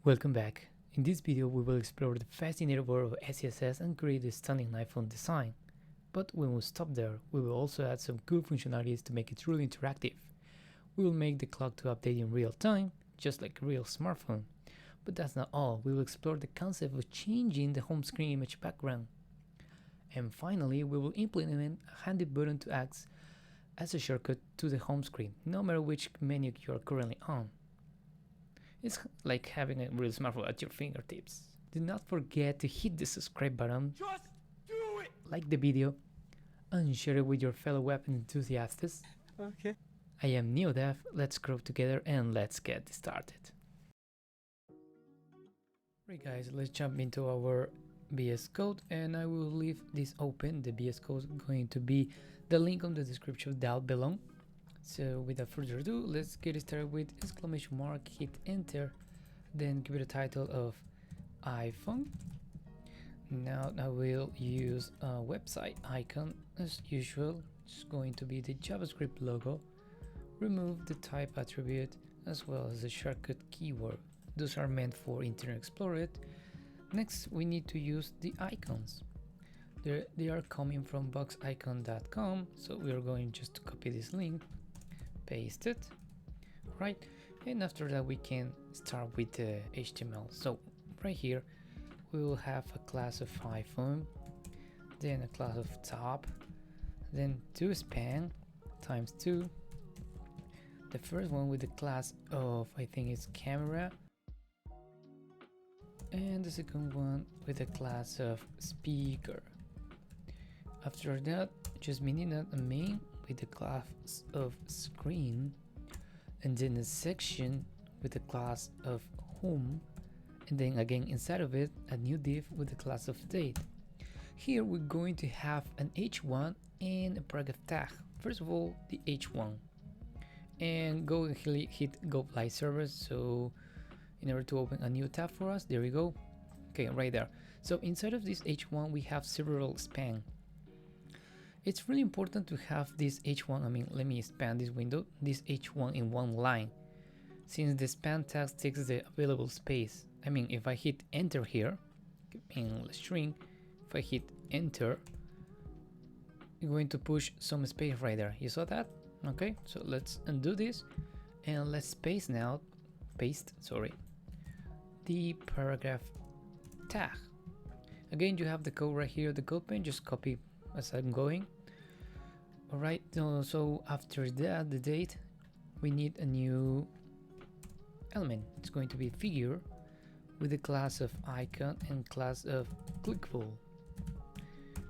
Welcome back. In this video we will explore the fascinating world of SASS and create a stunning iPhone design. But we won't stop there, we will also add some cool functionalities to make it truly interactive. We will make the clock to update in real time, just like a real smartphone. But that's not all, we will explore the concept of changing the home screen image background. And finally, we will implement a handy button to act as a shortcut to the home screen, no matter which menu you are currently on. It's like having a real smartphone at your fingertips. Do not forget to hit the subscribe button, Just do it! like the video, and share it with your fellow web enthusiasts. Okay. I am NeoDev, let's grow together and let's get started. Right guys, let's jump into our VS Code and I will leave this open. The VS Code is going to be the link on the description down below. So without further ado, let's get started with exclamation mark, hit enter, then give it a title of iPhone. Now I will use a website icon as usual. It's going to be the JavaScript logo. Remove the type attribute as well as the shortcut keyword. Those are meant for Internet Explorer. Next we need to use the icons. They are coming from boxicon.com, so we are going just to copy this link, paste it, right, and after that we can start with the HTML. So right here we will have a class of iPhone, then a class of top, then two span times 2, the first one with the class of I think it's camera, and the second one with the class of speaker. After that, just meaning that a main with the class of screen, and then a section with the class of home, and then again inside of it a new div with the class of date. Here we're going to have an h1 and a paragraph tag. First of all, the h1, and go and hit go live server. So in order to open a new tab for us, there we go. Okay, right there. So inside of this h1 we have several span. It's really important to have this h1, I mean, let me expand this window, this h1 in one line, since the span tag takes the available space. I mean, if I hit enter here in the string, if I hit enter, I'm going to push some space right there. You saw that? Okay, so let's undo this and let's paste the paragraph tag. Again, you have the code right here, the code pane, just copy as I'm going. Alright, so after that, the date, we need a new element. It's going to be figure with the class of icon and class of clickable,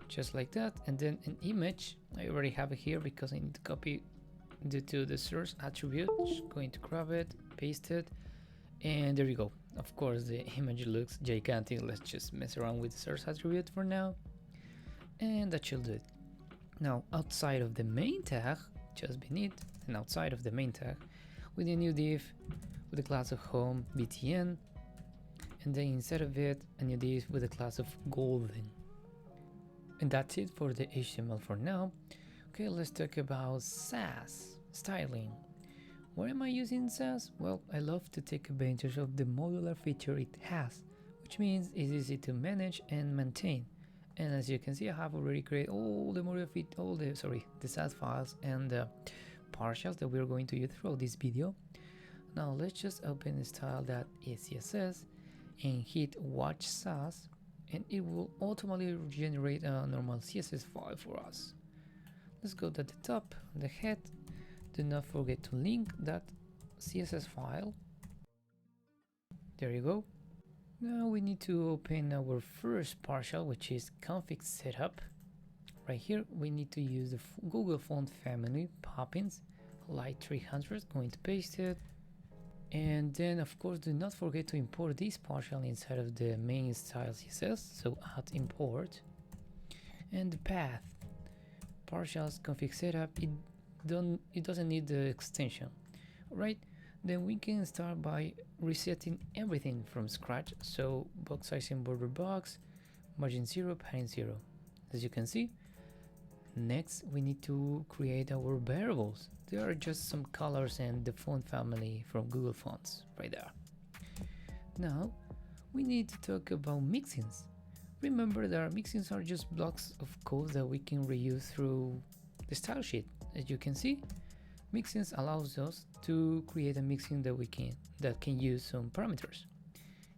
just like that. And then an image, I already have it here because I need to copy due to the source attribute. Just going to grab it, paste it, and there you go. Of course the image looks gigantic. Let's just mess around with the source attribute for now, and that should do it. Now outside of the main tag, just beneath and outside of the main tag, with a new div with the class of home btn, and then inside of it a new div with the class of golden. And that's it for the HTML for now. Okay, let's talk about SASS styling. Why am I using SASS? Well, I love to take advantage of the modular feature it has, which means it's easy to manage and maintain. And as you can see, I have already created all the modular the SASS files and the partials that we're going to use throughout this video. Now let's just open style.scss and hit watch SASS, and it will automatically generate a normal CSS file for us. Let's go to the top, the head. Do not forget to link that CSS file. There you go. Now we need to open our first partial, which is config setup. Right here we need to use the Google font family Poppins Light 300. Going to paste it, and then of course do not forget to import this partial inside of the main style CSS. So add import, and the path partials config setup, it doesn't need the extension, right? Then we can start by resetting everything from scratch. So box sizing border box, margin 0, padding 0, as you can see. Next we need to create our variables. There are just some colors and the font family from Google Fonts right there. Now we need to talk about mixins. Remember that our mixins are just blocks of code that we can reuse through the style sheet. As you can see, mixins allows us to create a mixin that can use some parameters.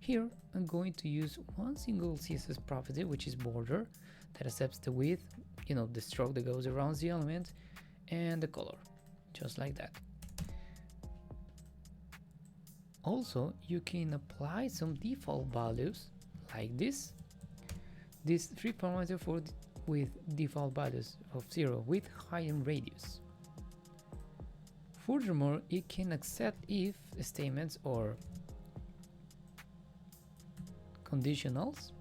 Here I'm going to use one single CSS property, which is border, that accepts the width, the stroke that goes around the element, and the color, just like that. Also, you can apply some default values like this. These 3 parameters with default values of 0, width, height, and radius. Furthermore, it can accept if statements or conditionals,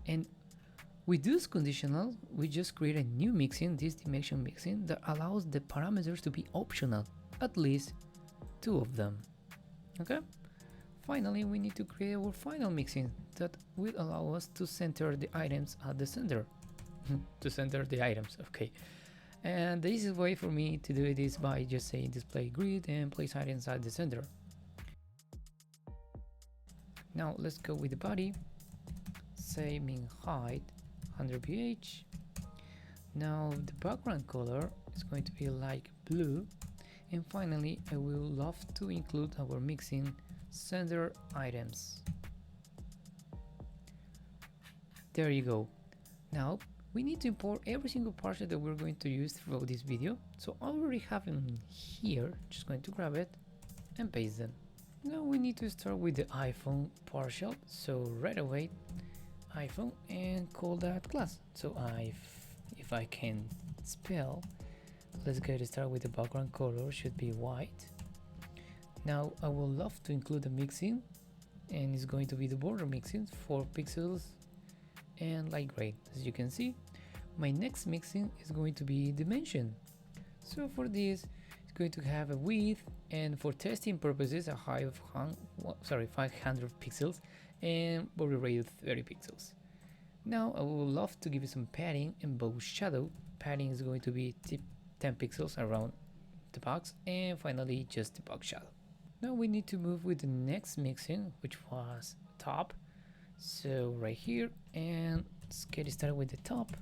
and with those conditionals we just create a new mixin, this dimension mixin, that allows the parameters to be optional, at least 2 of them. Okay, finally we need to create our final mixin that will allow us to center the items at the center. To center the items, okay. And the easiest way for me to do it is by just saying display grid and place items at the center. Now let's go with the body. Say min height 100 ph. Now the background color is going to be like blue. And finally, I will love to include our mixin center items. There you go. Now we need to import every single partial that we're going to use throughout this video. So I already have them here, just going to grab it and paste them. Now we need to start with the iPhone partial. So right away, iPhone, and call that class. So if I can spell, let's get started with the background color, should be white. Now I will love to include a mixin, and it's going to be the border mixin, 4 pixels and light gray. As you can see, my next mixin is going to be dimension. So for this, it's going to have a width, and for testing purposes a height of 500 pixels and border radius 30 pixels. Now I would love to give it some padding and both shadow. Padding is going to be 10 pixels around the box, and finally just the box shadow. Now we need to move with the next mixin, which was top. So right here, and let's get started with the top.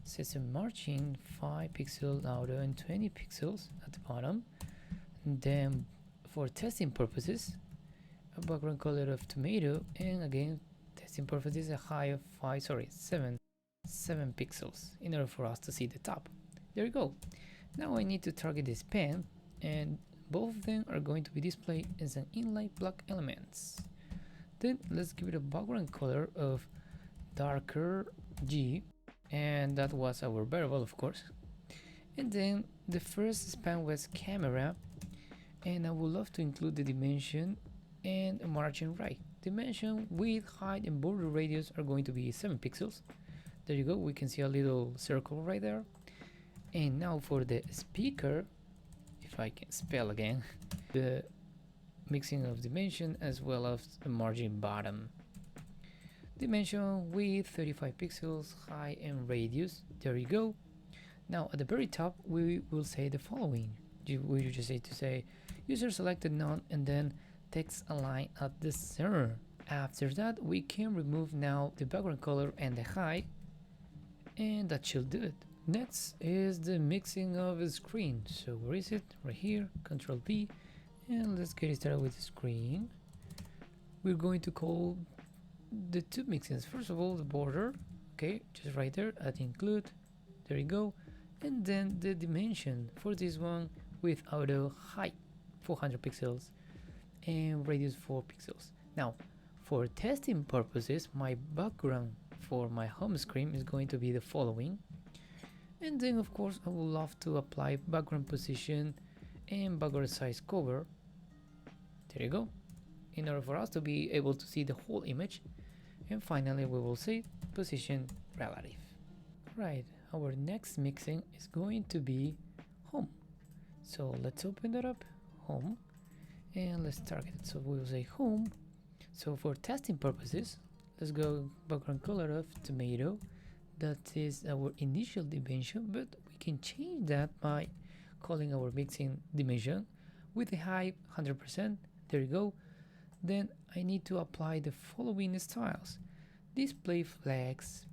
Sets a margin 5 pixels outer and 20 pixels at the bottom. And then for testing purposes, a background color of tomato, and again testing purposes a height of 7 pixels in order for us to see the top. There you go. Now I need to target this pen, and both of them are going to be displayed as an inline block elements. Then let's give it a background color of darker G, and that was our variable, of course. And then the first span was camera, and I would love to include the dimension and a margin right. Dimension, width, height, and border radius are going to be 7 pixels. There you go, we can see a little circle right there. And now for the speaker, if I can spell again, the mixing of dimension as well as the margin bottom. Dimension, width 35 pixels, height and radius. There you go. Now at the very top we will say the following. We just need to say user selected none, and then text align at the center. After that we can remove now the background color and the height, and that should do it. Next is the mixing of a screen. So where is it? Right here, Control V, and let's get started with the screen. We're going to call the 2 mixins. First of all, the border, okay, just right there, add include, there you go. And then the dimension for this one with auto height 400 pixels and radius 4 pixels. Now for testing purposes, my background for my home screen is going to be the following. And then of course I would love to apply background position and background size cover. There you go, in order for us to be able to see the whole image. And finally we will say position relative. Right, our next mixing is going to be home. So let's open that up, home, and let's target it. So we will say home. So for testing purposes, let's go background color of tomato. That is our initial dimension, but we can change that by calling our mixing dimension with the height 100%. There you go. Then I need to apply the following styles: display flex,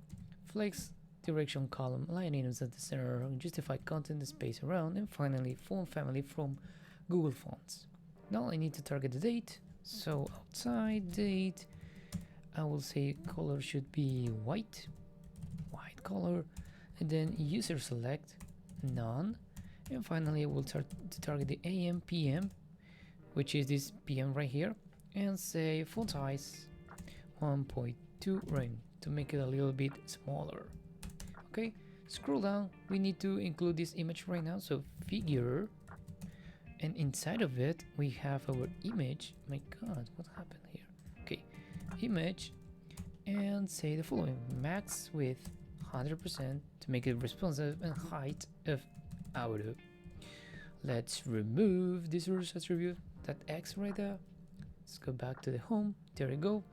flex direction column, align items at the center, justify content space around, and finally font family from Google Fonts. Now I need to target the date, so outside date, I will say color should be white color, and then user select none, and finally I will start to target the AM PM, which is this PM right here, and say font size 1.2 ring to make it a little bit smaller. Okay, scroll down, we need to include this image right now, so figure, and inside of it we have our image. My god, what happened here? Okay, image, and say the following: max width 100% to make it responsive, and height of auto. Let's remove this source attribute, that X right there. Let's go back to the home. There we go.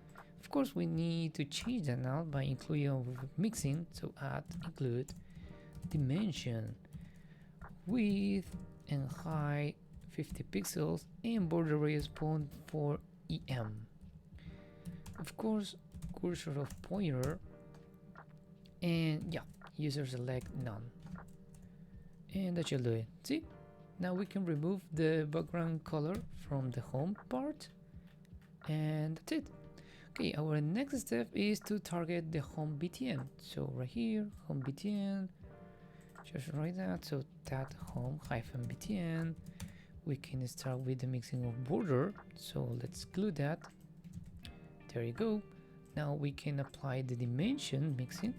Of course, we need to change that now by including our mixing. So add include dimension, width and height 50 pixels, and border radius 0.4 em. Of course, cursor of pointer, and yeah, user select none, and that should do it. See, now we can remove the background color from the home part, and that's it. Okay, our next step is to target the home BTN. So right here, home BTN, just write that. So that home hyphen BTN. We can start with the mixing of border. So let's glue that. There you go. Now we can apply the dimension mixing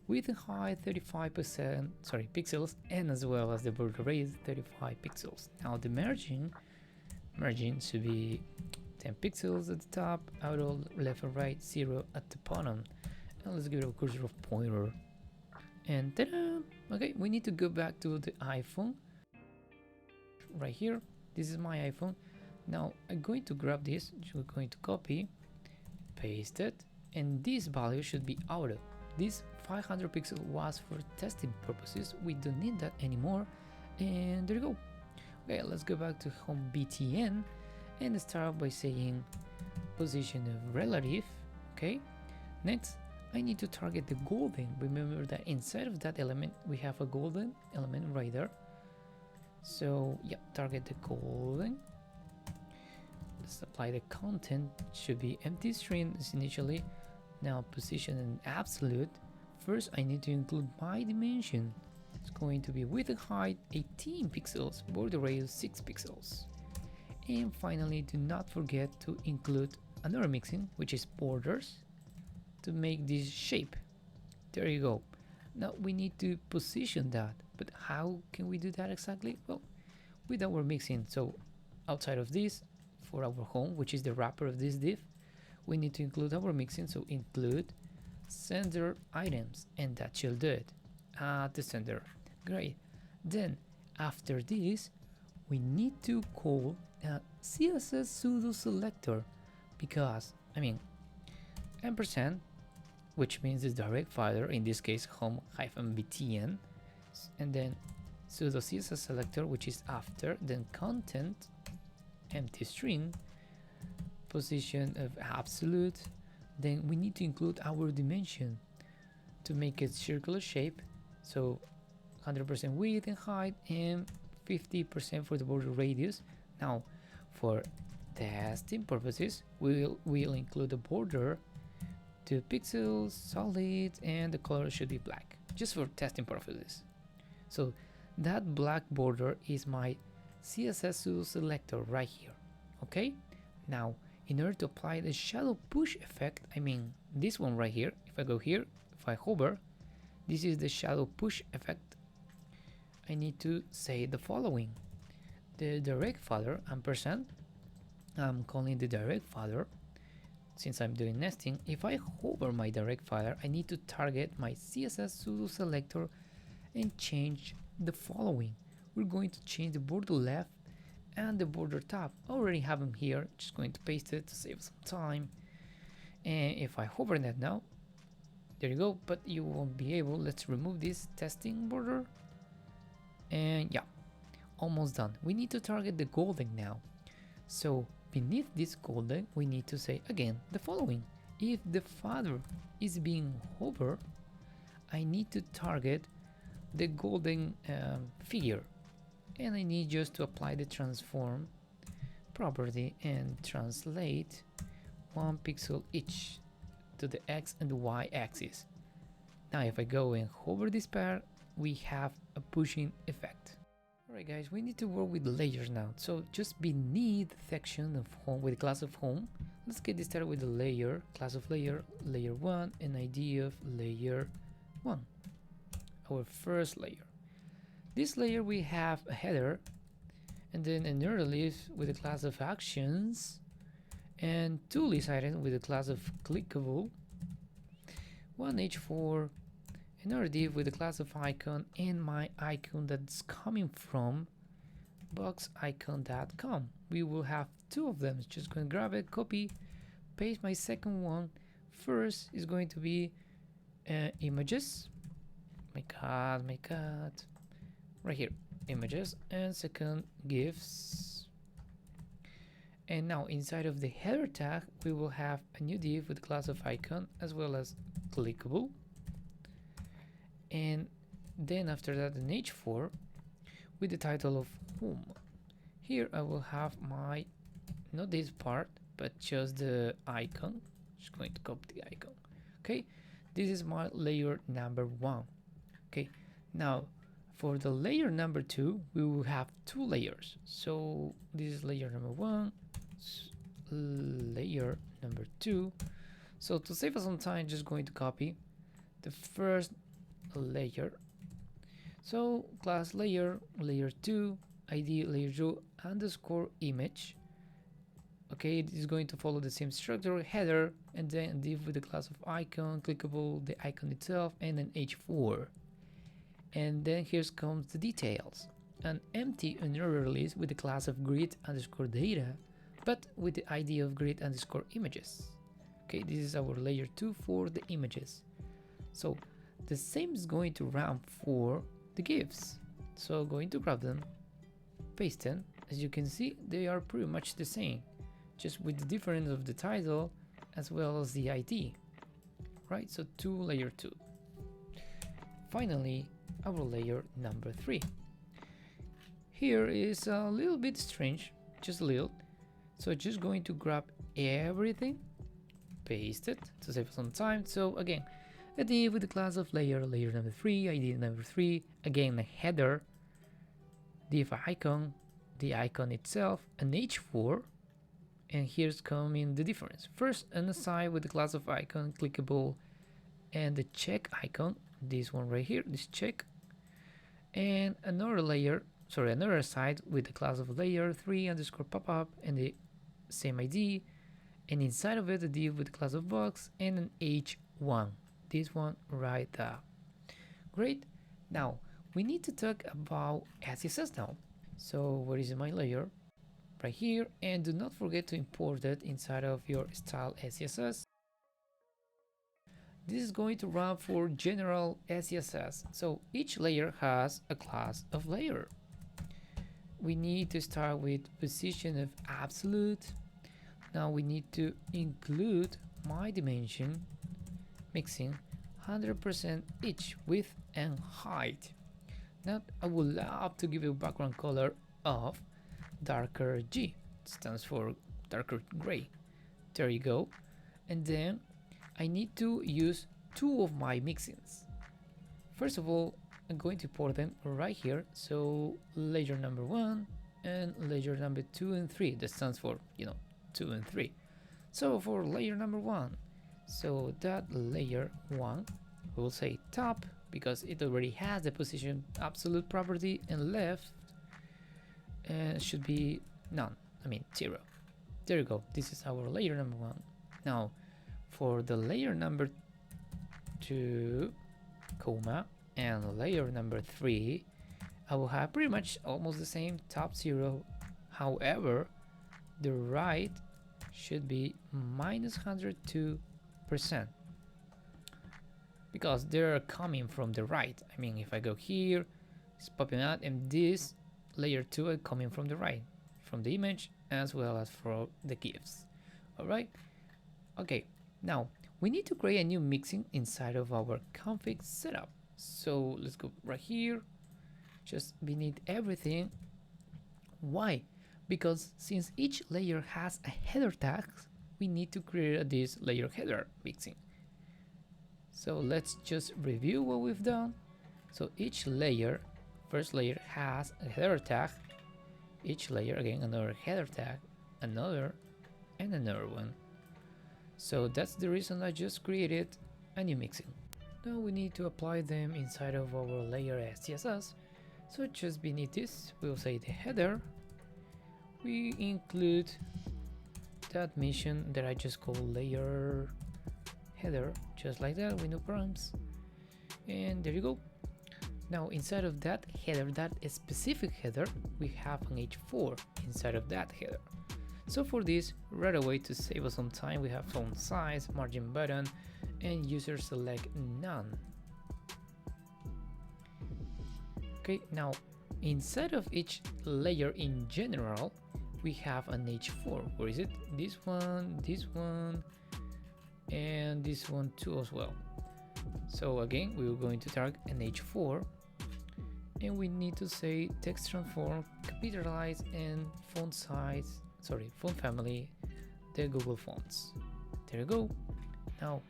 with a height 35% pixels, and as well as the border radius 35 pixels. Now the margin should be 10 pixels at the top, auto left or right, 0 at the bottom. Now let's give it a cursor of pointer, and ta-da! Okay, we need to go back to the iPhone right here. This is my iPhone. Now I'm going to grab this, we're going to copy, paste it, and this value should be auto. This 500 pixel was for testing purposes, we don't need that anymore, and there you go. Okay, let's go back to home BTN and start by saying position of relative. Okay, next I need to target the golden. Remember that inside of that element we have a golden element right there, so yeah, target the golden. Let's apply the content, should be empty string initially. Now position in absolute. First I need to include my dimension. It's going to be width and height 18 pixels, border radius 6 pixels. And finally, do not forget to include another mixing, which is borders, to make this shape. There you go. Now we need to position that, but how can we do that exactly? Well, with our mixing. So outside of this, for our home, which is the wrapper of this div, we need to include our mixing. So include center items, and that should do it at the center. Great. Then after this, we need to call a CSS pseudo selector, because ampersand, which means the direct filer, in this case home hyphen btn, and then pseudo CSS selector, which is after, then content empty string, position of absolute, then we need to include our dimension to make it circular shape, so 100% width and height and 50% for the border radius. Now for testing purposes, we'll include the border 2 pixels solid, and the color should be black, just for testing purposes. So that black border is my CSS pseudo selector right here. Okay, now in order to apply the shadow push effect, this one right here, if I go here, if I hover, this is the shadow push effect. I need to say the following: the direct father ampersand, I'm calling the direct father since I'm doing nesting. If I hover my direct father, I need to target my CSS pseudo selector and change the following. We're going to change the border left and the border top. I already have them here, just going to paste it to save some time. And if I hover that now, there you go, but you won't be able. Let's remove this testing border, and yeah, almost done. We need to target the golden now. So beneath this golden, we need to say again the following. If the father is being hover, I need to target the golden figure, and I need just to apply the transform property and translate 1 pixel each to the x and the y axis. Now if I go and hover this pair, we have a pushing effect. Alright guys, we need to work with the layers now. So just beneath the section of home with the class of home, let's get this started with the layer, class of layer, layer 1, and ID of layer 1, our first layer. This layer we have a header, and then another list with the class of actions, and two list items with the class of clickable, one h4, another div with the class of icon, and my icon that's coming from boxicon.com. We will have two of them. Just going to grab it, copy, paste my second one. First is going to be images. My god, right here, images, and second gifs. And now inside of the header tag, we will have a new div with the class of icon as well as clickable. And then after that, an h4 with the title of home. Here I will have my, not this part, but just the icon. Just going to copy the icon. Okay, this is my layer number 1. Okay, now for the layer number 2, we will have two layers. So this is layer number 1, layer number 2. So to save us some time, just going to copy the first layer. So class layer, layer 2, ID layer 2 underscore image. Okay, it is going to follow the same structure, header, and then div with the class of icon, clickable, the icon itself, and an h4. And then here comes the details. An empty another list with the class of grid underscore data, but with the ID of grid underscore images. Okay, this is our layer 2 for the images. So the same is going to run for the gifs. So going to grab them, paste them. As you can see, they are pretty much the same, just with the difference of the title as well as the ID. Right, so layer 2. Finally, our layer number 3. Here is a little bit strange, just a little. So just going to grab everything, paste it to save some time. So again, a div with the class of layer, layer number 3, ID number 3, again a header, div icon, the icon itself, an h4, and here's coming the difference. First, an aside with the class of icon, clickable, and the check icon, this one right here, this check, and another layer, sorry, another side with the class of layer 3 underscore popup and the same ID, and inside of it a div with the class of box and an h1, this one right there. Great. Now we need to talk about SASS now. So where is my layer? Right here, and do not forget to import it inside of your style.scss. This is going to run for general SASS. So each layer has a class of layer. We need to start with position of absolute. Now we need to include my dimension, mixing 100% each width and height. Now I would love to give you a background color of darker G. It stands for darker gray. There you go. And then I need to use two of my mixins. First of all, I'm going to import them right here. So layer number 1 and layer number 2 and 3. That stands for, 2 and 3. So for layer number 1, so that layer 1, we'll say top because it already has the position absolute property, and left should be none, 0. There you go. This is our layer number 1. Now for the layer number 2, comma, and layer number 3, I will have pretty much almost the same top 0. However, the right should be minus 102% because they're coming from the right. If I go here, it's popping out, and this layer 2 are coming from the right, from the image as well as for the gifs. All right. Okay. Now we need to create a new mixing inside of our config setup. So let's go right here, just beneath everything. Why? Because since each layer has a header tag, we need to create this layer header mixing. So let's just review what we've done. So each layer, first layer has a header tag, each layer again another header tag, another, and another one. So that's the reason I just created a new mixing. Now we need to apply them inside of our layer SCSS. So just beneath this, we'll say the header. We include that mission that I just call layer header, just like that, with no problems. And there you go. Now inside of that header, that specific header, we have an H4 inside of that header. So for this, right away, to save us some time, we have font size, margin button, and user select none. Okay, now inside of each layer in general, we have an H4. Where is it? This one, and this one too as well. So again, we are going to target an H4, and we need to say text transform, capitalize, and font size, font family, the Google fonts. There you go. Now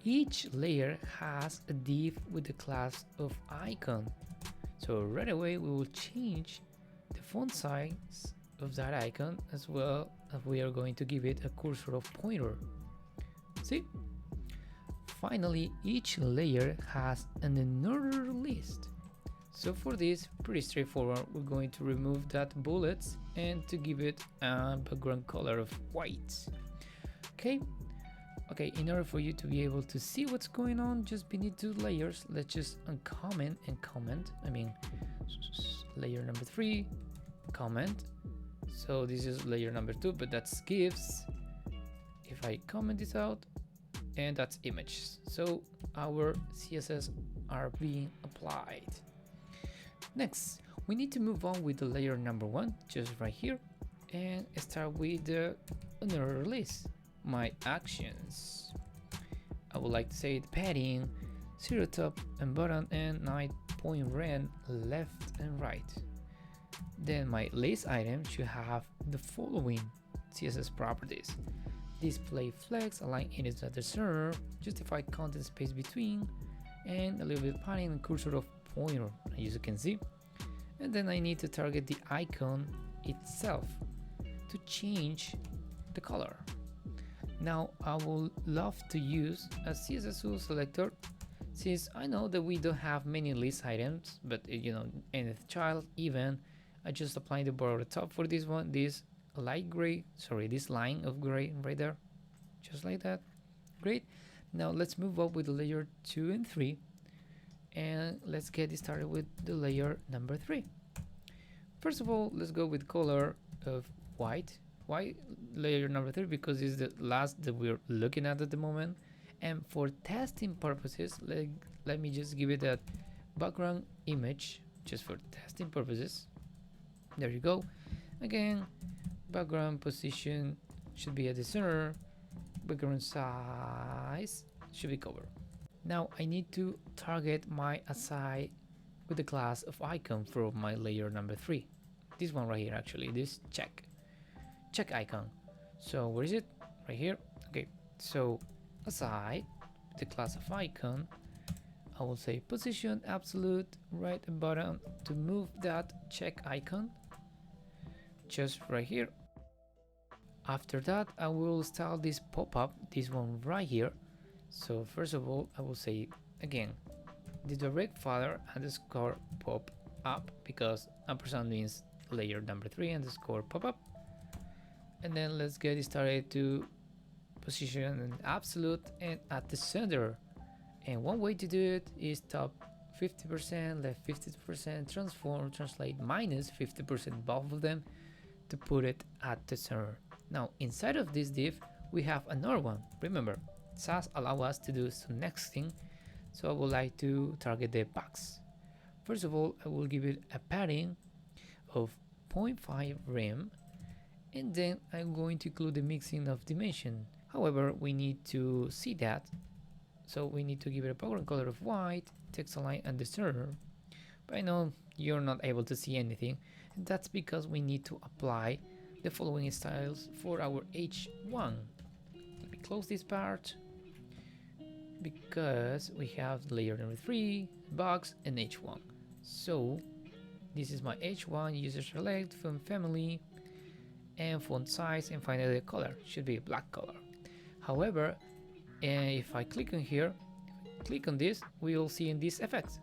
each layer has a div with the class of icon. So right away we will change the font size of that icon, as well as we are going to give it a cursor of pointer. See? Finally, each layer has an another list. So for this, pretty straightforward, we're going to remove that bullets and to give it a background color of white. Okay, in order for you to be able to see what's going on just beneath two layers, let's just uncomment and comment. I mean, layer number 3, comment. So this is layer number 2, but that's gifs. If I comment this out, and that's images. So our CSS are being applied. Next, we need to move on with the layer number 1, just right here, and start with the another list. My actions. I would like to say the padding, 0 top and bottom, and 9 point red left and right. Then my list item should have the following CSS properties: display flex, align index at the center, justify content space between, and a little bit of padding and cursor of pointer, as you can see. And then I need to target the icon itself to change the color. Now I would love to use a CSS tool selector, since I know that we don't have many list items, but nth child, even, I just apply the border top for this one, this light gray, this line of gray right there, just like that. Great. Now let's move up with the layer 2 and 3, and let's get started with the layer number 3. First of all, let's go with color of white. Why layer number 3? Because it's the last that we're looking at the moment, and for testing purposes, let me just give it a background image just for testing purposes. There you go. Again, background position should be at the center, background size should be covered. Now I need to target my aside with the class of icon for my layer number 3. This one right here, actually, this check icon. So where is it? Right here. Okay, so aside the class of icon, I will say position absolute right and bottom to move that check icon just right here. After that, I will style this pop-up, this one right here. So first of all, I will say again the direct father underscore pop up, because ampersand means layer number 3 underscore pop up. And then let's get started to position an absolute and at the center. And one way to do it is top 50%, left 50%, transform, translate minus 50%, both of them, to put it at the center. Now inside of this div we have another one. Remember, SASS allow us to do some next thing, so I would like to target the box. First of all, I will give it a padding of 0.5 rem, and then I'm going to include the mixing of dimension. However, we need to see that, so we need to give it a background color of white, text align and disturb. But I know you're not able to see anything, and that's because we need to apply the following styles for our H1. Let me close this part because we have layer number 3, box, and H1. So this is my H1, user select, font family, and font size, and finally the color should be a black color. However, if I click on here, click on this, we will see in this effect.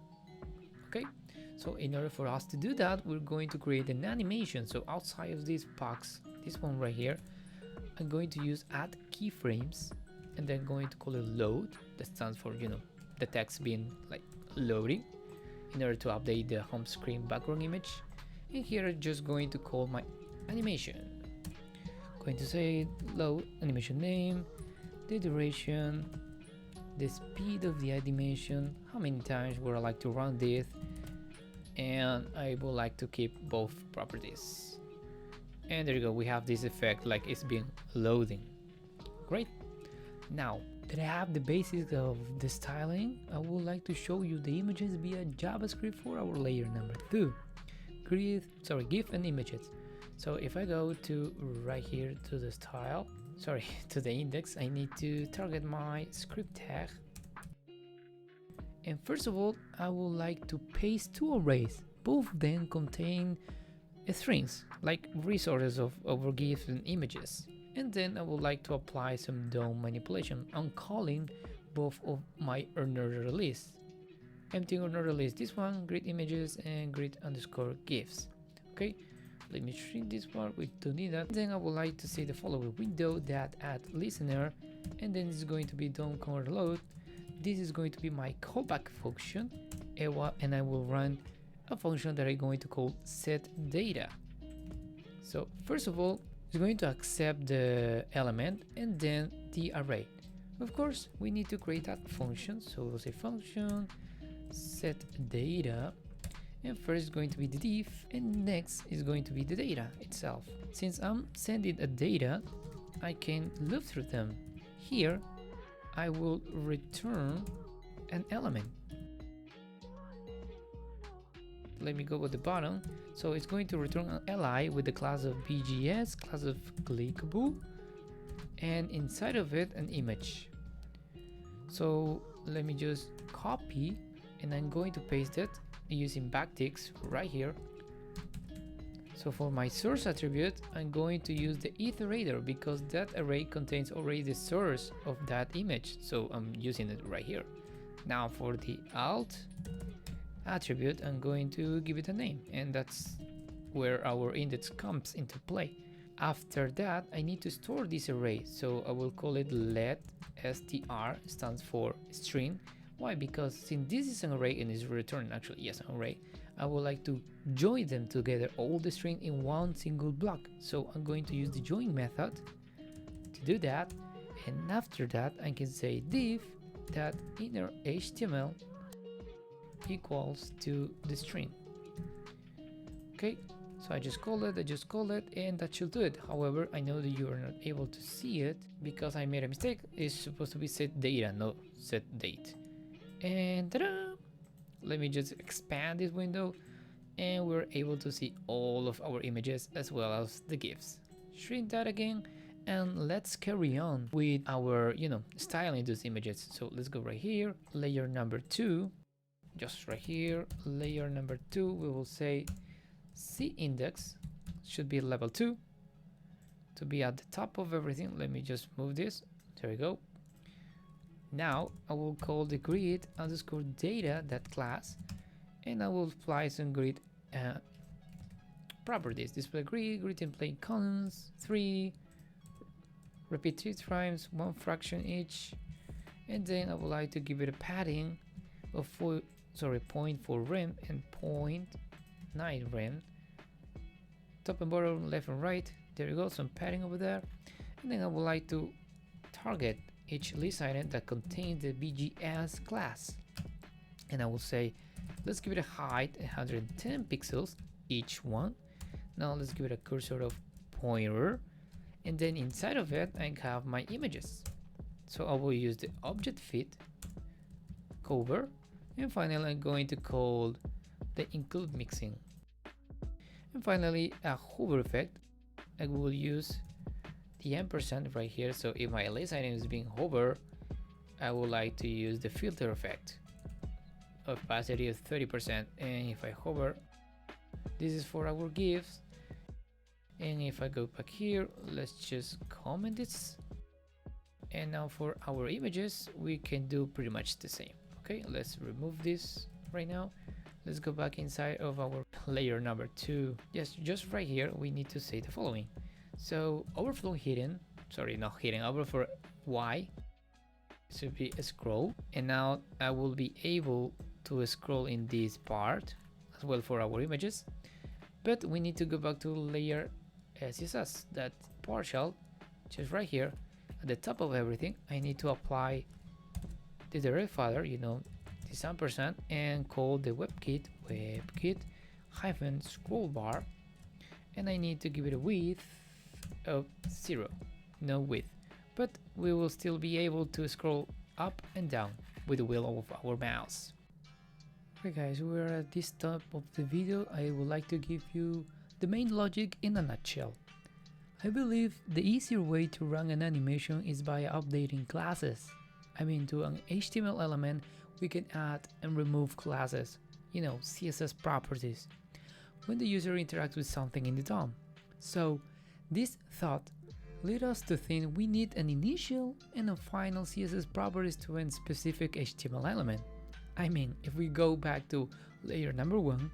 Okay, so in order for us to do that, we're going to create an animation. So outside of this box, this one right here, I'm going to use add keyframes, and then going to call it load. That stands for, you know, the text being like loading in order to update the home screen background image. And here I'm just going to call my animation. Going to say load animation name, the duration, the speed of the animation, how many times would I like to run this, and I would like to keep both properties. And there you go, we have this effect like it's been loading. Great. Now that I have the basics of the styling, I would like to show you the images via JavaScript for our layer number 2. GIF and images. So if I go to right here to the style, to the index, I need to target my script tag. And first of all, I would like to paste 2 arrays. Both of them contain strings, like resources of our GIFs and images. And then I would like to apply some DOM manipulation. I'm calling both of my ordered list. Empty ordered list, this one, grid images and grid underscore GIFs. Okay, let me shrink this part, we don't need that. Then I would like to see the following window that add listener, and then it's going to be DOM convert load. This is going to be my callback function, and I will run a function that I'm going to call set data. So first of all, it's going to accept the element and then the array. Of course, we need to create that function, so we'll say function set data, and first is going to be the div, and next is going to be the data itself. Since I'm sending a data, I can loop through them. Here I will return an element. Let me go with the bottom. So it's going to return an li with the class of bgs, class of clickable, and inside of it an image. So let me just copy, and I'm going to paste it using backticks right here. So for my source attribute, I'm going to use the iterator because that array contains already the source of that image, so I'm using it right here. Now for the alt attribute, I'm going to give it a name, and that's where our index comes into play. After that, I need to store this array, so I will call it let str, stands for string. Why? Because since this is an array and is returning actually yes an array, I would like to join them together, all the string in one single block. So I'm going to use the join method to do that, and after that I can say div that inner HTML equals to the string. Okay, so I just call it, and that should do it. However, I know that you are not able to see it because I made a mistake. It's supposed to be set data, not set date. And ta-da! Let me just expand this window, and we're able to see all of our images as well as the GIFs. Shrink that again, and let's carry on with our, styling those images. So let's go right here, layer number 2, just right here, layer number 2, we will say C index should be level 2 to be at the top of everything. Let me just move this, there we go. Now I will call the grid underscore data that class, and I will apply some grid properties. Display grid in plain columns 3, repeat 3 times, 1 fraction each, and then I would like to give it a padding of 0.4 rem and 0.9 rem. Top and bottom, left and right. There you go, some padding over there. And then I would like to target each list item that contains the BGS class, and I will say let's give it a height 110 pixels each one. Now let's give it a cursor of pointer, and then inside of it I have my images. So I will use the object fit cover, and finally I'm going to call the include mixing. And finally a hover effect, I will use the ampersand right here. So if my list item is being hover, I would like to use the filter effect, opacity of 30%, and if I hover, this is for our gifs. And if I go back here, let's just comment this, and now for our images we can do pretty much the same. Okay, let's remove this right now. Let's go back inside of our layer number 2. Yes, just right here we need to say the following. So overflow hidden, sorry, not hidden, overflow Y should be a scroll, and now I will be able to scroll in this part as well for our images. But we need to go back to layer SASS, that partial, just right here at the top of everything. I need to apply the direct father, you know, this ampersand, and call the WebKit hyphen scroll bar, and I need to give it a width of 0, no width, but we will still be able to scroll up and down with the wheel of our mouse. Okay guys, we're at this top of the video. I would like to give you the main logic in a nutshell. I believe the easier way to run an animation is by updating classes. I mean, to an HTML element we can add and remove classes, you know, CSS properties, when the user interacts with something in the DOM. So this thought led us to think we need an initial and a final CSS properties to a specific HTML element. I mean, if we go back to layer number 1,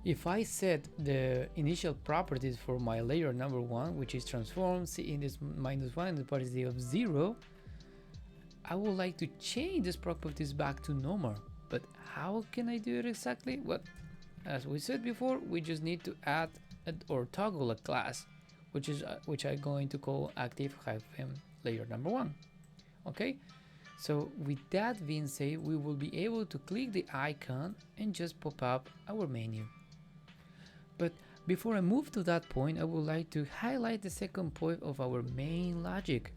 if I set the initial properties for my layer number 1, which is transform index -1 and the property of 0, I would like to change these properties back to normal. But how can I do it exactly? Well, as we said before, we just need to add or toggle a class, which I'm going to call active layer number 1. Okay, so with that being said, we will be able to click the icon and just pop up our menu. But before I move to that point, I would like to highlight the second point of our main logic.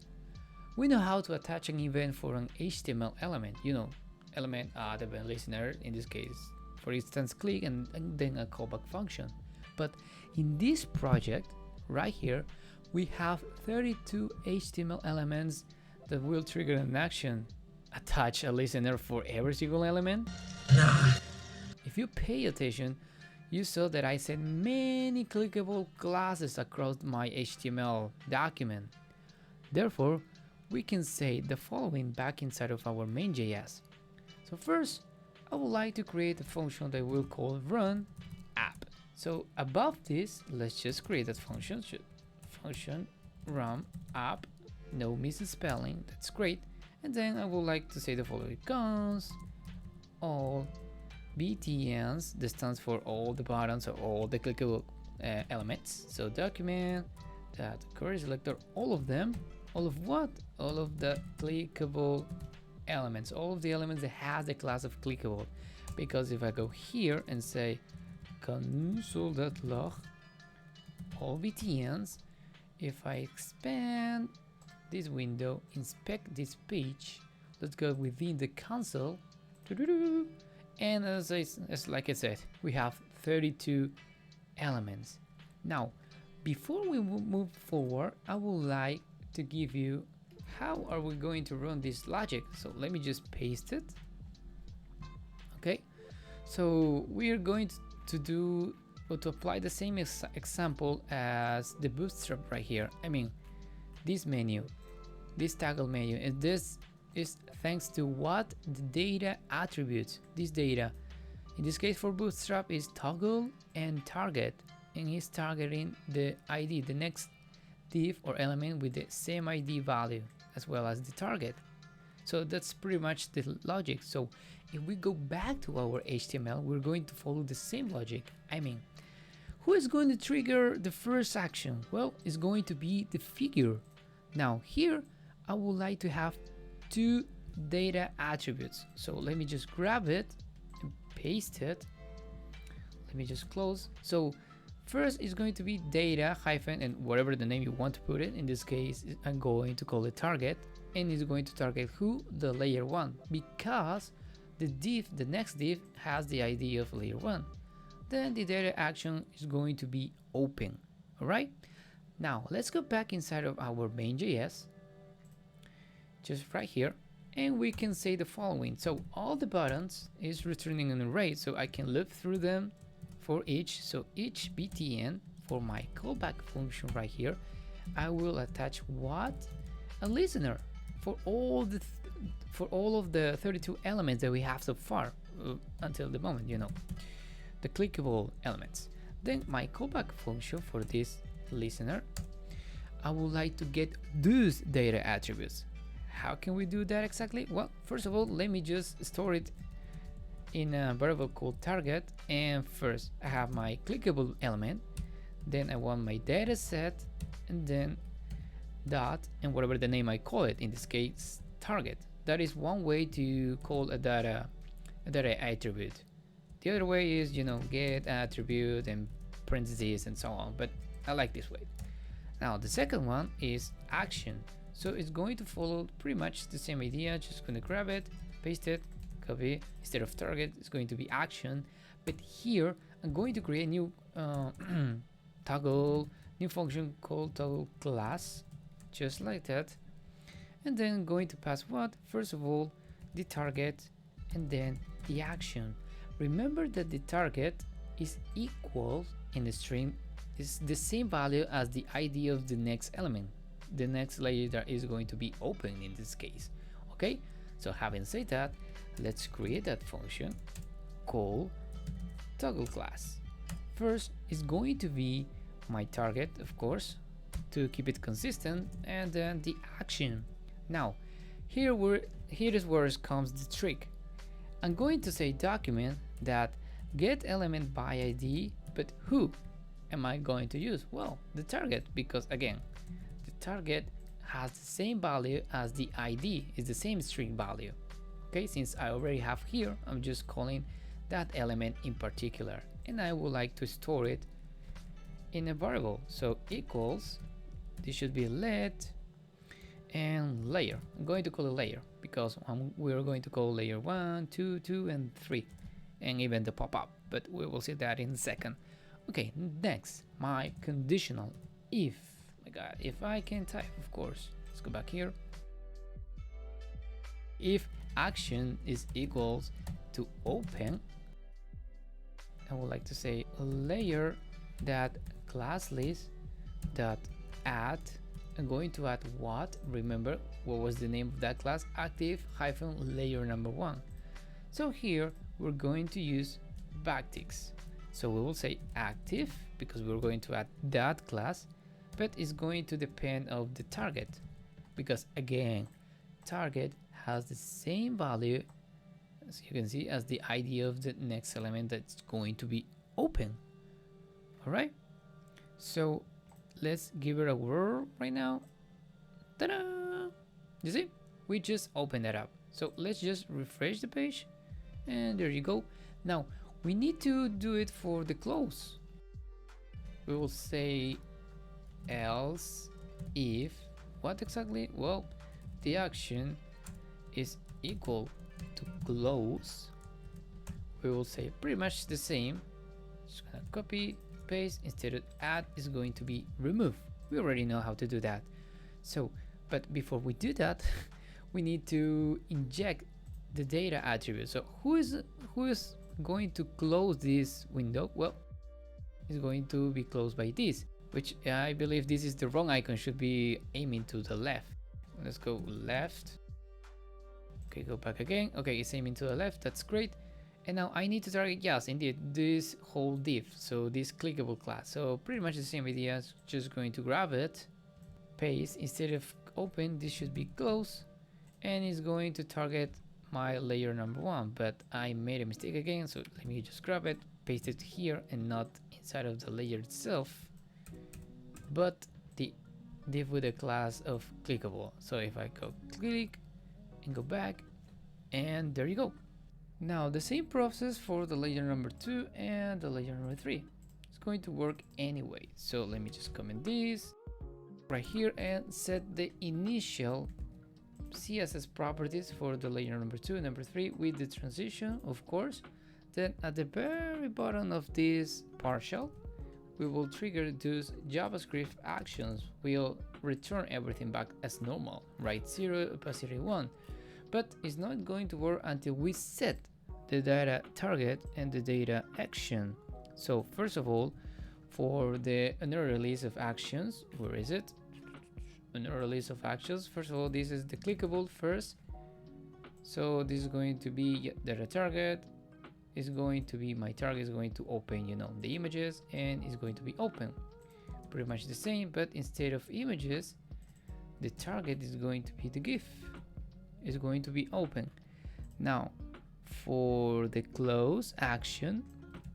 We know how to attach an event for an HTML element, you know, element add event listener, in this case, for instance, click and then a callback function. But in this project right here, we have 32 HTML elements that will trigger an action. Attach a listener for every single element? If you pay attention, you saw that I set many clickable classes across my HTML document. Therefore, we can say the following back inside of our main.js. So first, I would like to create a function that we'll call run app. So above this, let's just create that function. Function run app, no misspelling, that's great. And then I would like to say the following: cons all btns, that stands for all the buttons or all the clickable elements. So document that query selector, all of them. All of what? All of the clickable elements, all of the elements that has the class of clickable. Because if I go here and say console.log all btns, if I expand this window, inspect this page, let's go within the console, and as like I said, we have 32 elements. Now, before we move forward, I would like to give you how are we going to run this logic. So let me just paste it. Okay, so we are going to do or to apply the same example as the bootstrap right here. I mean, this menu, this toggle menu, and this is thanks to what the data attributes. This data, in this case for bootstrap, is toggle and target, and he's targeting the ID, the next div or element with the same ID value as well as the target. So that's pretty much the logic. So if we go back to our HTML, we're going to follow the same logic. I mean, who is going to trigger the first action? Well, it's going to be the figure. Now here, I would like to have two data attributes. So let me just grab it and paste it. Let me just close. So First is going to be data hyphen and whatever the name you want to put it. In this case, I'm going to call it target, and it's going to target who? The layer 1, because the div, the next div, has the ID of layer 1. Then the data action is going to be open. All right. Now let's go back inside of our main.js, just right here, and we can say the following. So all the buttons is returning an array, so I can loop through them for each. So each btn for my callback function right here, I will attach what? A listener for all of the 32 elements that we have so far until the moment, you know, the clickable elements. Then my callback function for this listener, I would like to get those data attributes. How can we do that exactly? Well, first of all, let me just store it in a variable called target, and first I have my clickable element, then I want my data set, and then dot and whatever the name I call it, in this case target. That is one way to call a data attribute. The other way is, you know, get attribute and parentheses and so on, but I like this way. Now the second one is action, so it's going to follow pretty much the same idea. Just gonna grab it, paste it, copy. Instead of target, it's going to be action, but here I'm going to create a new new function called toggleClass, just like that, and then going to pass what? First of all, the target, and then the action. Remember that the target is equal in the string is the same value as the ID of the next element, the next layer that is going to be open in this case. Okay, so having said that, let's create that function called toggleClass. First is going to be my target, of course, to keep it consistent, and then the action. Now here is where comes the trick. I'm going to say document that get element by ID, but who am I going to use? Well, the target, because again, the target has the same value as the ID, is the same string value. Okay, since I already have here, I'm just calling that element in particular, and I would like to store it in a variable. So equals, this should be let and layer. I'm going to call it layer because we're going to call layer 1, 2, 2, and 3, and even the pop-up, but we will see that in a second. Okay, next, my conditional if. My god, if I can type, of course. Let's go back here. If action is equals to open, I would like to say layer that class list dot add. I'm going to add what? Remember what was the name of that class? Active hyphen layer number 1. So here we're going to use backticks. So we will say active because we're going to add that class, but it's going to depend of the target, because again, target has the same value, as you can see, as the ID of the next element that's going to be open. All right, so let's give it a whirl right now. Ta-da! You see, we just opened that up. So let's just refresh the page, and there you go. Now we need to do it for the close. We will say else if what exactly? Well, the action is equal to close. We will say pretty much the same. Just gonna copy, paste. Instead of add is going to be remove. We already know how to do that. So, but before we do that, we need to inject the data attribute. So who is going to close this window? Well, it's going to be closed by this, which I believe this is the wrong icon, should be aiming to the left. Let's go left. Okay, go back again. Okay, it's aiming to the left, that's great. And now I need to target, yes, indeed, this whole div, so this clickable class. So pretty much the same idea, just going to grab it, paste, instead of open, this should be close, and it's going to target my layer number 1, but I made a mistake again, so let me just grab it, paste it here, and not inside of the layer itself, but the div with a class of clickable. So if I go click and go back, and there you go. Now the same process for the layer number 2 and the layer number 3. Let's going to work anyway. So let me just comment this right here and set the initial CSS properties for the layer number 2, number 3 with the transition, of course. Then at the very bottom of this partial, we will trigger those JavaScript actions. We'll return everything back as normal, right? 0, opacity 1. But it's not going to work until we set the data target and the data action. So first of all, for the another release of actions, where is it? Another release of actions. First of all, this is the clickable first. So this is going to be data target. Is going to be, my target is going to open, you know, the images, and is going to be open. Pretty much the same, but instead of images, the target is going to be the GIF. Is going to be open. Now, for the close action,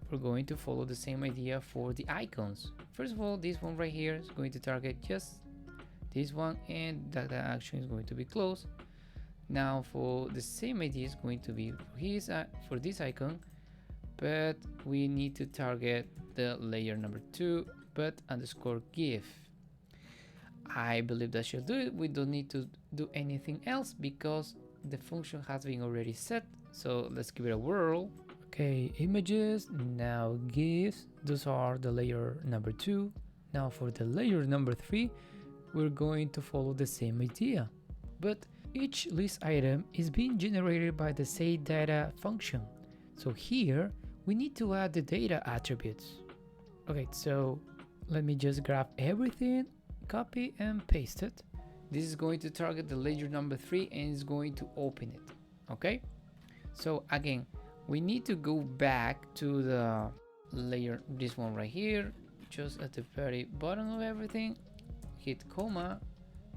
we're going to follow the same idea for the icons. First of all, this one right here is going to target just this one, and that action is going to be close. Now for the same idea is going to be for this icon, but we need to target the layer number 2, but underscore GIF. I believe that should do it. We don't need to do anything else because the function has been already set. So let's give it a whirl. Okay, images, now GIFs, those are the layer number 2. Now for the layer number 3, we're going to follow the same idea, but each list item is being generated by the sayData function. So here we need to add the data attributes. Okay, so let me just grab everything, copy and paste it. This is going to target the layer number 3 and is going to open it. Okay, so again, we need to go back to the layer, this one right here, just at the very bottom of everything, hit comma,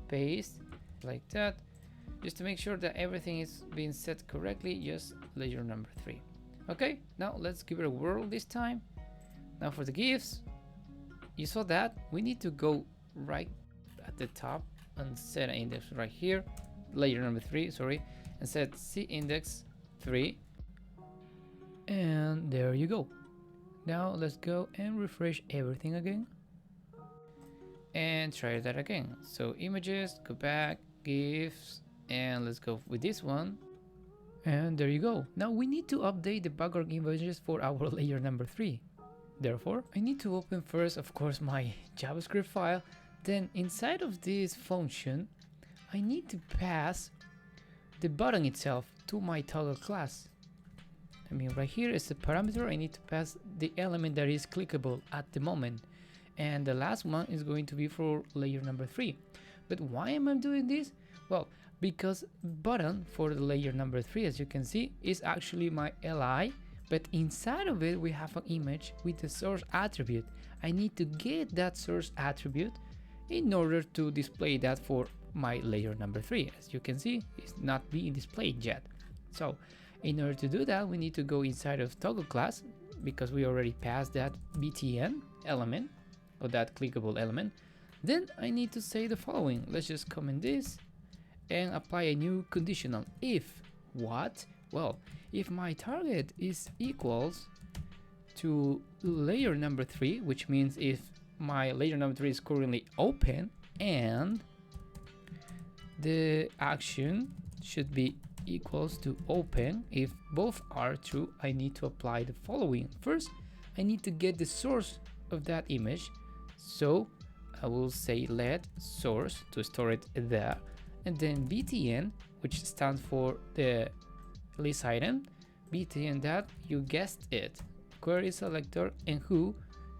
paste like that, just to make sure that everything is being set correctly. Just layer number 3. Okay, now let's give it a whirl this time. Now for the GIFs, you saw that we need to go right at the top and set an index right here, layer number 3, sorry, and set C index 3, and there you go. Now let's go and refresh everything again and try that again. So images, go back, GIFs, and let's go with this one, and there you go. Now we need to update the background images for our layer number 3. Therefore, I need to open first, of course, my JavaScript file. Then inside of this function, I need to pass the button itself to my toggleClass. I mean, right here is the parameter. I need to pass the element that is clickable at the moment, and the last one is going to be for layer number 3. But why am I doing this? Well, because button for the layer number 3, as you can see, is actually my li, but inside of it we have an image with the source attribute. I need to get that source attribute in order to display that for my layer number 3. As you can see, it's not being displayed yet. So in order to do that, we need to go inside of toggleClass, because we already passed that btn element, or that clickable element. Then I need to say the following. Let's just comment this and apply a new conditional. If what? Well, if my target is equals to layer number 3, which means if my layer number 3 is currently open and the action should be equals to open, if both are true, I need to apply the following. First, I need to get the source of that image, so I will say let source to store it there, and then btn, which stands for the list item, btn that, you guessed it, query selector, and who,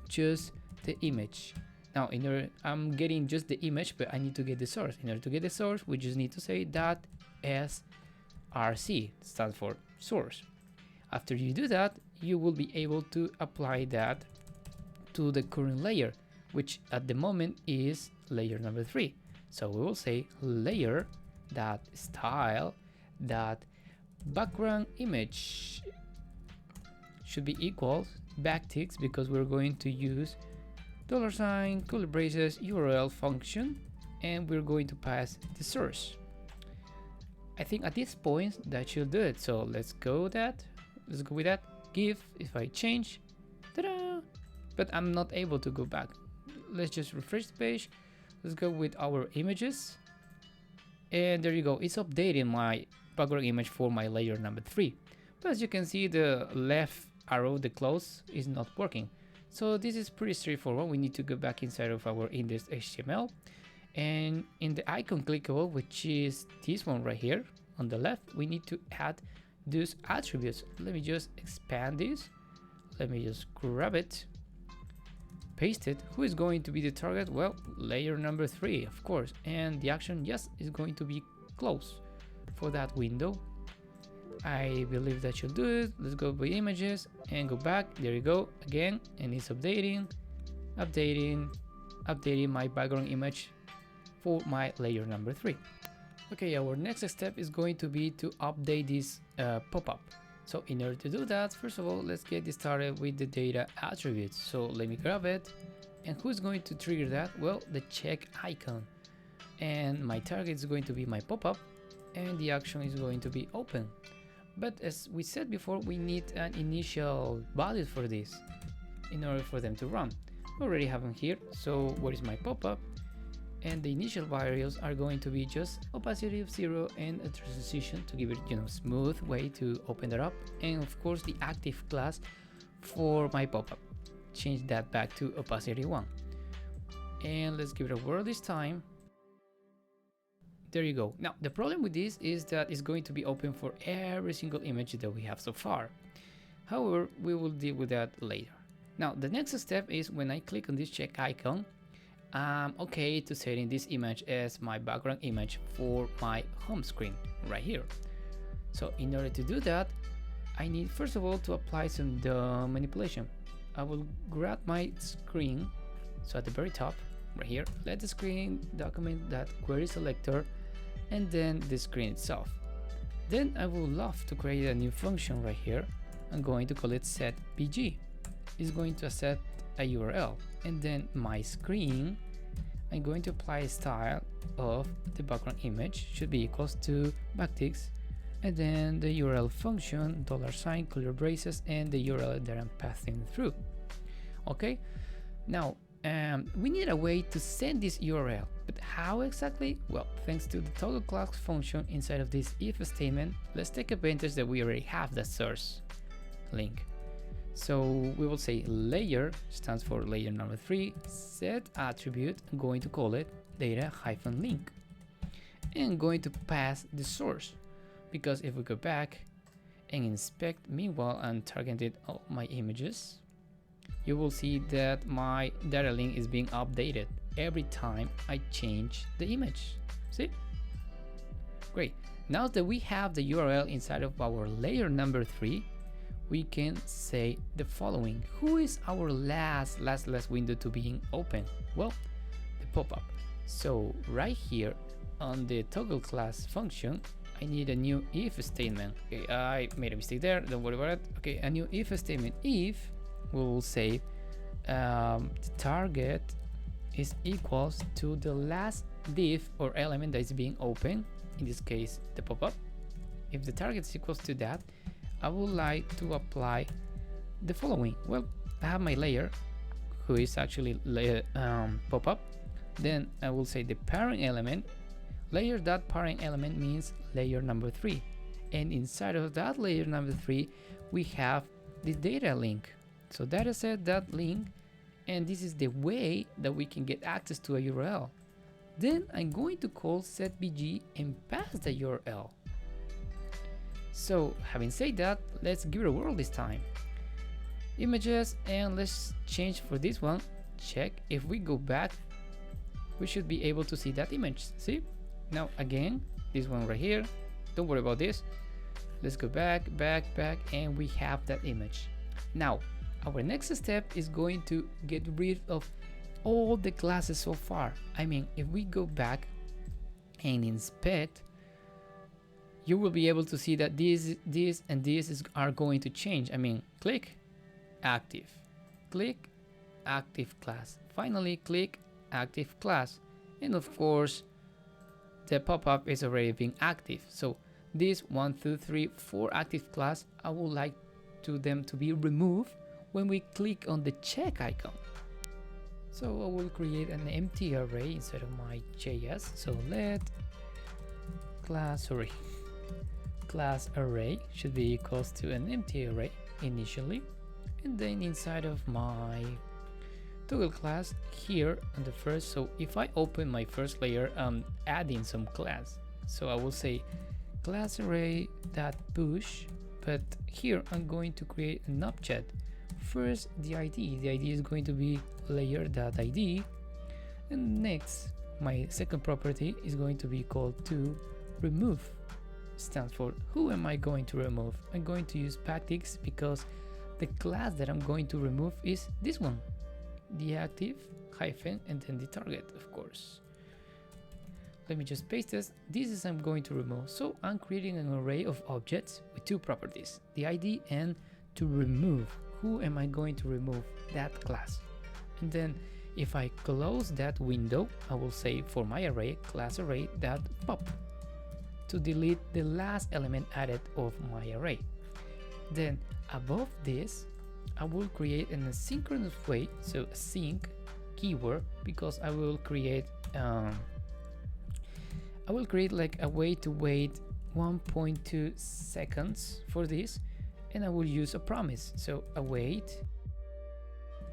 just the image. Now in order, I'm getting just the image, but I need to get the source. In order to get the source, we just need to say that src, stands for source. After you do that, you will be able to apply that to the current layer, which at the moment is layer number 3. So we will say layer dot style dot background image should be equals backticks, because we're going to use $, curly braces, URL function, and we're going to pass the source. I think at this point that should do it. So let's go with that. GIF, if I change, ta-da, but I'm not able to go back. Let's just refresh the page. Let's go with our images, and there you go. It's updating my background image for my layer number 3. But as you can see, the left arrow, the close, is not working. So this is pretty straightforward. We need to go back inside of our index.html, and in the icon clickable, which is this one right here on the left, we need to add those attributes. Let me just expand this. Let me just grab it, paste it. Who is going to be the target? Well, layer number 3, of course. And the action, yes, is going to be close for that window. I believe that should do it. Let's go by images and go back. There you go again, and it's updating my background image for my layer number 3. Okay, our next step is going to be to update this pop-up. So in order to do that, first of all, let's get started with the data attributes. So let me grab it. And who's going to trigger that? Well, the check icon. And my target is going to be my pop-up, and the action is going to be open. But as we said before, we need an initial value for this in order for them to run. We already have them here. So what is my pop-up? And the initial variables are going to be just opacity of 0 and a transition to give it, smooth way to open that up. And of course the active class for my pop-up. Change that back to opacity 1. And let's give it a whirl this time. There you go. Now the problem with this is that it's going to be open for every single image that we have so far. However, we will deal with that later. Now the next step is when I click on this check icon, I'm okay to setting this image as my background image for my home screen right here. So in order to do that, I need first of all to apply some manipulation. I will grab my screen, so at the very top right here, let the screen document that query selector and then the screen itself. Then I would love to create a new function right here. I'm going to call it setBG. It's going to accept a URL, and then my screen, I'm going to apply a style of the background image should be equals to backticks, and then the URL function $, clear braces, and the URL that I'm passing through. Okay, now we need a way to send this URL, but how exactly? Well, thanks to the toggleClass function inside of this if statement, let's take advantage that we already have the source link. So we will say layer stands for layer number 3, set attribute, I'm going to call it data-link, and going to pass the source, because if we go back and inspect, meanwhile I'm targeted all my images, you will see that my data link is being updated every time I change the image. See? Great. Now that we have the URL inside of our layer number 3, we can say the following. Who is our last window to being open? Well, the pop-up. So right here on the toggleClass function, I need a new if statement. Okay, I made a mistake there, don't worry about it. Okay, a new if statement. If we will say the target is equals to the last div or element that is being open, in this case the pop-up. If the target is equals to that, I would like to apply the following. Well, I have my layer, who is actually pop-up. Then I will say the parent element. Layer.parent element means layer number 3. And inside of that layer number 3, we have the data link. So dataset.link, and this is the way that we can get access to a URL. Then I'm going to call setBG and pass the URL. So having said that, let's give it a whirl this time. Images, and let's change for this one. Check. If we go back, we should be able to see that image. See? Now again, this one right here. Don't worry about this. Let's go back, and we have that image. Now, our next step is going to get rid of all the classes so far. I mean, if we go back and inspect, you will be able to see that this and this are going to change. I mean, click active class, finally click active class, and of course the pop-up is already being active. So this 1, 2, 3, 4 active class, I would like them to be removed when we click on the check icon. So I will create an empty array inside of my JS. So let class array should be equals to an empty array initially, and then inside of my toggle class here on the first. So if I open my first layer, I'm adding some class. So I will say class array dot push, but here I'm going to create an object. First the ID is going to be layer.id, and next my second property is going to be called to remove. Stands for who am I going to remove. I'm going to use backticks because the class that I'm going to remove is this one, the active hyphen and then the target, of course. Let me just paste this. This is I'm going to remove. So I'm creating an array of objects with two properties, the ID and to remove. Who am I going to remove? That class. And then if I close that window, I will say for my array, class array that pop, to delete the last element added of my array. Then above this, I will create an asynchronous way, so async keyword, because I will create like a way to wait 1.2 seconds for this, and I will use a promise, so await,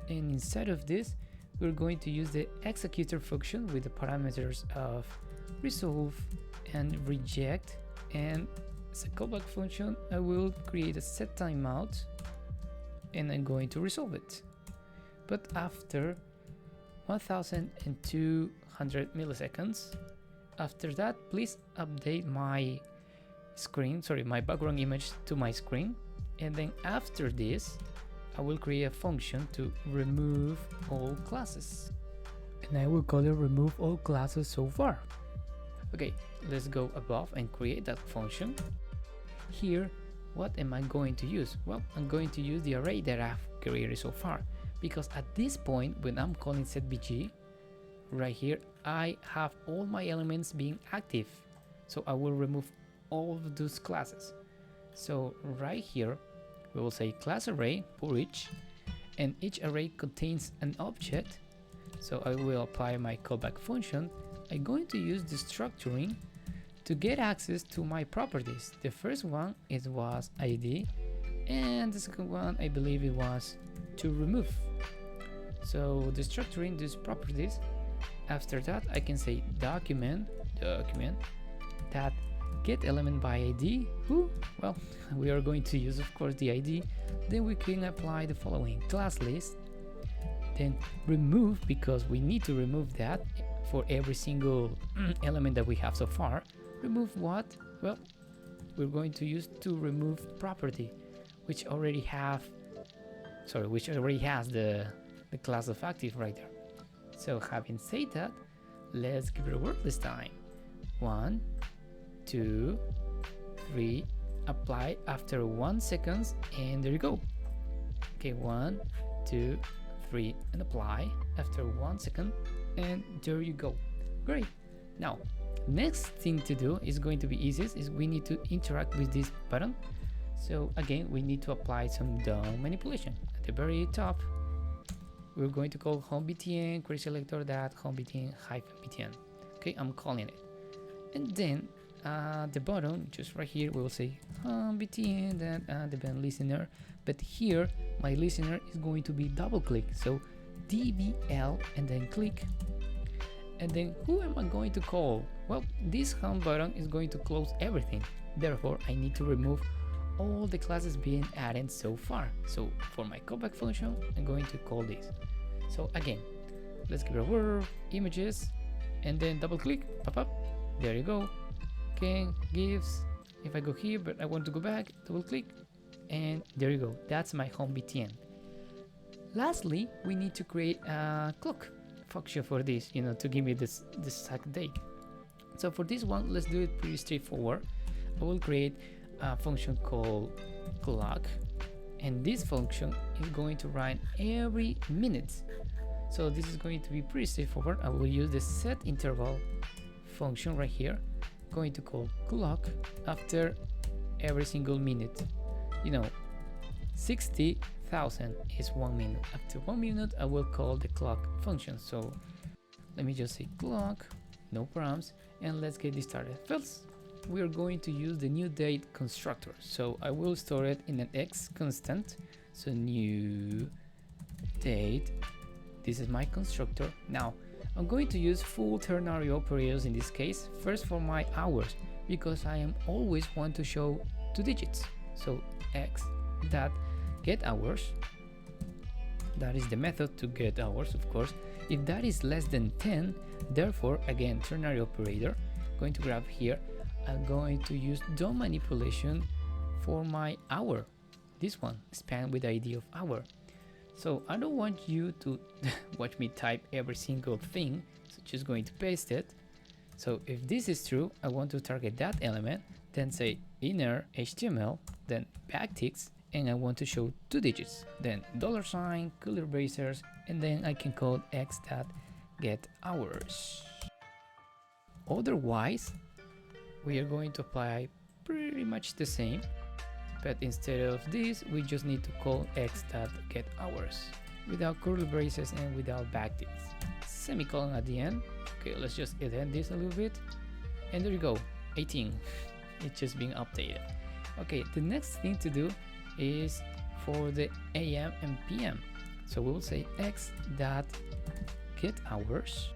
and inside of this we're going to use the executor function with the parameters of resolve and reject, and as a callback function I will create a set timeout and I'm going to resolve it. But after 1200 milliseconds, after that please update my screen, my background image to my screen, and then after this I will create a function to remove all classes, and I will call it remove all classes so far. Okay, let's go above and create that function. Here, what am I going to use? Well, I'm going to use the array that I've created so far, because at this point when I'm calling setBG right here, I have all my elements being active, so I will remove all of those classes. So right here we will say class array for each, and each array contains an object, so I will apply my callback function. I'm going to use the structuring to get access to my properties. The first one was ID, and the second one I believe it was to remove. So the structuring these properties. After that I can say document that get element by ID. Who? Well, we are going to use of course the ID. Then we can apply the following class list, then remove, because we need to remove that for every single element that we have so far. Remove what? Well, we're going to use to remove property, which already has the class of active right there. So having said that, let's give it a whirl this time. 1, 2, 3, apply after 1 second, and there you go. Okay, 1, 2, 3, and apply after 1 second, and there you go. Great. Now next thing to do is going to be easiest, is we need to interact with this button. So again we need to apply some DOM manipulation. At the very top we're going to call homebtn query selector that homebtn -btn. Okay, I'm calling it, and then the bottom just right here we will say homebtn that the event listener, but here my listener is going to be double click, so dbl and then click. And then who am I going to call? Well, this home button is going to close everything, therefore I need to remove all the classes being added so far. So for my callback function I'm going to call this. So again, let's give it a whirl, images, and then double click, pop up, there you go. Okay, gifs, if I go here but I want to go back, double click, and there you go, that's my home btn. Lastly, we need to create a clock function for this, to give me this exact date. So for this one, let's do it pretty straightforward. I will create a function called clock, and this function is going to run every minute. So this is going to be pretty straightforward. I will use the set interval function right here, going to call clock after every single minute, 60, 1000 is 1 minute. After 1 minute, I will call the clock function. So let me just say clock, no params, and let's get this started. First, we are going to use the new date constructor. So I will store it in an X constant. So new date, this is my constructor. Now I'm going to use full ternary operators in this case. First for my hours, because I am always want to show 2 digits. So X dot get hours, that is the method to get hours, of course. If that is less than 10, therefore again ternary operator, going to grab here, I'm going to use DOM manipulation for my hour, this one, span with ID of hour. So I don't want you to watch me type every single thing, so just going to paste it. So if this is true, I want to target that element, then say inner HTML, then backticks, and I want to show 2 digits, then $, color bracers, and then I can call x.getHours. Otherwise, we are going to apply pretty much the same, but instead of this, we just need to call x.getHours without curly braces and without backticks. Semicolon at the end. Okay, let's just edit this a little bit, and there you go, 18. It's just being updated. Okay, the next thing to do is for the AM and PM. So we will say x.getHours.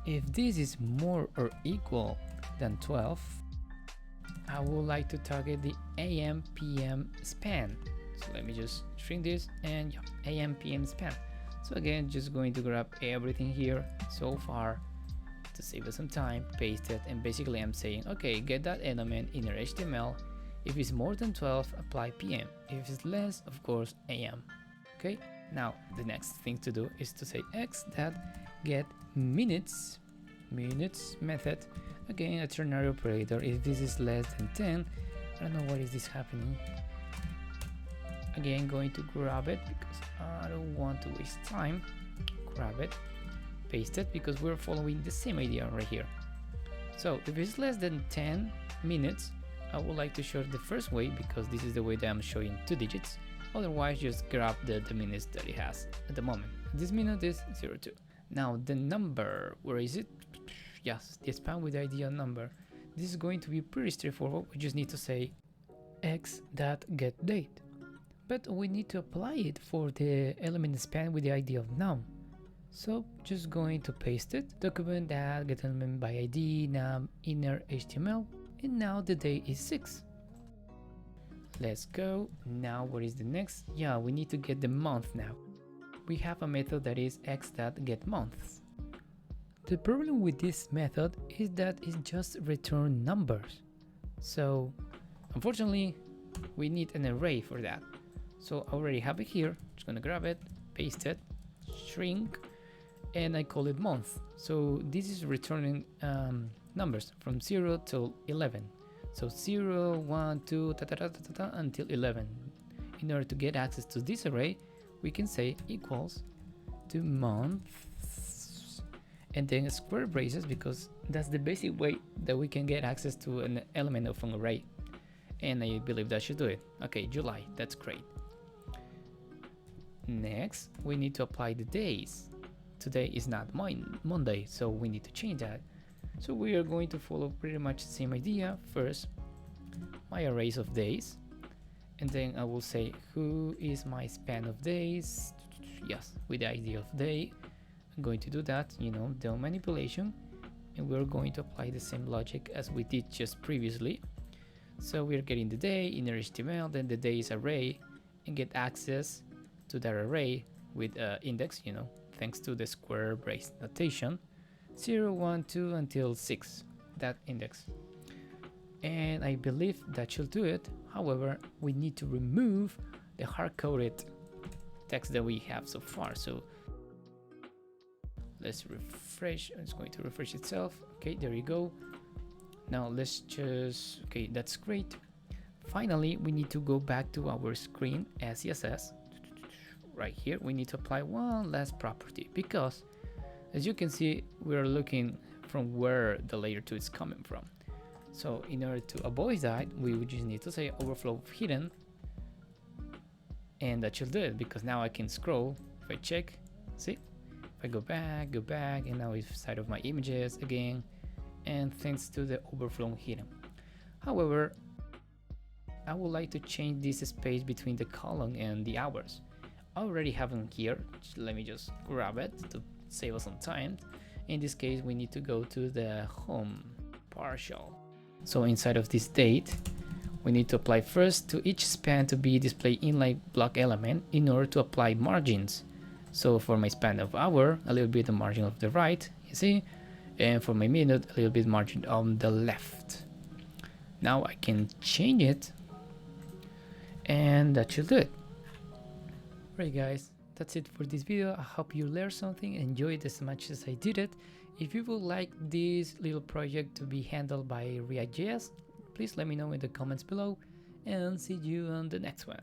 If this is more or equal than 12, I would like to target the AM PM span. So let me just shrink this, and yeah, AM PM span. So again, just going to grab everything here so far to save us some time, paste it, and basically I'm saying, okay, get that element inner HTML. If it's more than 12, apply PM. If it's less, of course, AM. Okay, now the next thing to do is to say x.getMinutes, minutes method. Again, a ternary operator. If this is less than 10, I don't know what is this happening. Again, going to grab it because I don't want to waste time. Grab it, paste it, because we're following the same idea right here. So if it's less than 10 minutes, I would like to show it the first way, because this is the way that I'm showing 2 digits. Otherwise, just grab the minutes that it has at the moment. This minute is 02. Now the number, where is it? Yes, the span with ID of number. This is going to be pretty straightforward. We just need to say x.getDate. But we need to apply it for the element span with the ID of num. So just going to paste it, document that get element by ID, num, inner HTML, and now the day is 6. Let's go. Now what is the next? Yeah, we need to get the month now. We have a method that is x.getMonths. The problem with this method is that it just returns numbers. So unfortunately, we need an array for that. So I already have it here. Just gonna grab it, paste it, shrink, and I call it month. So this is returning numbers from 0 till 11. So 0, 1, 2, until 11. In order to get access to this array, we can say equals to months and then square braces, because that's the basic way that we can get access to an element of an array. And I believe that should do it. Okay, July, that's great. Next, we need to apply the days. Today is not Monday, so we need to change that. So we are going to follow pretty much the same idea. First, my arrays of days, and then I will say who is my span of days. Yes, with the ID of day. I'm going to do that, the manipulation, and we're going to apply the same logic as we did just previously. So we're getting the day, inner HTML, then the days array, and get access to that array with index, thanks to the square brace notation, 0, 1, 2 until 6, that index. And I believe that should do it. However, we need to remove the hard-coded text that we have so far. So let's refresh. It's going to refresh itself. Okay, there you go. Now let's just, okay, that's great. Finally, we need to go back to our screen SASS. Right here, we need to apply one last property, because as you can see, we're looking from where the layer 2 is coming from. So in order to avoid that, we would just need to say overflow of hidden, And that should do it, because now I can scroll. If I check, see, if I go back, and now it's side of my images again, and thanks to the overflow hidden. However, I would like to change this space between the column and the hours. I already have them here. Let me just grab it to save us some time. In this case, we need to go to the home partial. So inside of this date, we need to apply first to each span to be displayed inline block element in order to apply margins. So for my span of hour, a little bit the margin of the right, you see, and for my minute, a little bit margin on the left. Now I can change it, and that should do it. Right guys, that's it for this video. I hope you learned something, enjoyed as much as I did it. If you would like this little project to be handled by React.js, please let me know in the comments below, and see you on the next one.